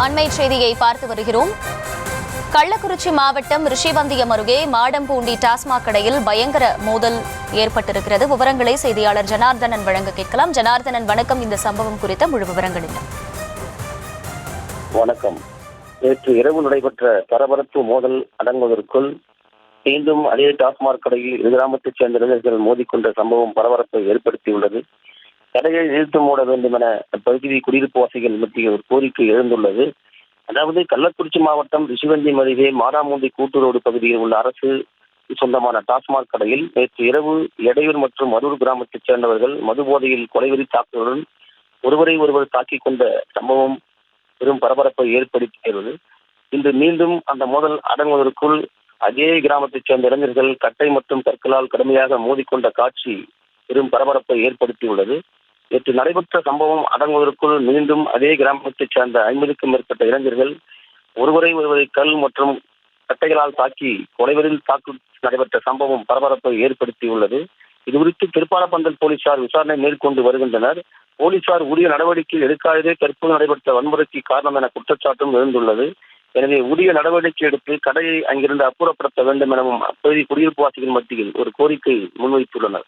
அண்மை செய்தியை பார்த்து வருகிறோம். கள்ளக்குறிச்சி மாவட்டம் ரிஷிவந்தியம் அருகே மாடம்பூண்டி டாஸ்மாக் கடையில் பயங்கர மோதல் ஏற்பட்டிருக்கிறது. விவரங்களை செய்தியாளர் ஜனார்தனன் வழங்க கேட்கலாம். ஜனார்தனன், வணக்கம். இந்த சம்பவம் குறித்த முழு விவரங்கள் என்ன? வணக்கம். நேற்று இரவு நடைபெற்ற பரபரப்பு மோதல் அடங்குவதற்குள் மீண்டும் அதே டாஸ்மாக் கடையில் இரு கிராமத்தைச் சேர்ந்த இளைஞர்கள் மோதிக்கொண்ட சம்பவம் பரபரப்பை ஏற்படுத்தியுள்ளது. கடையை இழுத்து மூட வேண்டும் என அப்பகுதி குடியிருப்பு வாசிகள் மத்திய ஒரு கோரிக்கை எழுந்துள்ளது. அதாவது கள்ளக்குறிச்சி மாவட்டம் ரிஷிவந்தியம் அருகே மாடாமூண்டி கூட்டுரோடு பகுதியில் உள்ள அரசு சொந்தமான டாஸ்மாக் கடையில் நேற்று இரவு எடையூர் மற்றும் மரூர் கிராமத்தைச் சேர்ந்தவர்கள் மதுபோதையில் கொலைவெறி தாக்குதலுடன் ஒருவரை ஒருவர் தாக்கிக் கொண்ட சம்பவம் பெரும் பரபரப்பை ஏற்படுத்தியுள்ளது. இன்று மீண்டும் அந்த மோதல் அடங்குவதற்குள் அதே கிராமத்தைச் சேர்ந்த இளைஞர்கள் கட்டை மற்றும் கற்களால் கடுமையாக மோதிக்கொண்ட காட்சி பெரும் பரபரப்பை ஏற்படுத்தியுள்ளது. நேற்று நடைபெற்ற சம்பவம் அடங்குவதற்குள் மீண்டும் அதே கிராமத்தைச் சேர்ந்த 50க்கும் மேற்பட்ட இளைஞர்கள் ஒருவரை கல் மற்றும் கட்டைகளால் தாக்கி கொலைவெறியில் தாக்கு நடைபெற்ற சம்பவம் பரபரப்பை ஏற்படுத்தியுள்ளது. இதுகுறித்து திருப்பாலப்பந்தல் போலீசார் விசாரணை மேற்கொண்டு வருகின்றனர். போலீசார் உரிய நடவடிக்கை எடுக்காததே தற்போது நடைபெற்ற வன்முறைக்கு காரணம் என குற்றச்சாட்டும் எழுந்துள்ளது. எனவே உரிய நடவடிக்கை எடுத்து கடையை அங்கிருந்து அப்புறப்படுத்த வேண்டும் எனவும் அப்பகுதி குடியிருப்பு வாசிகள் மத்தியில் ஒரு கோரிக்கை முன்வைத்துள்ளனர்.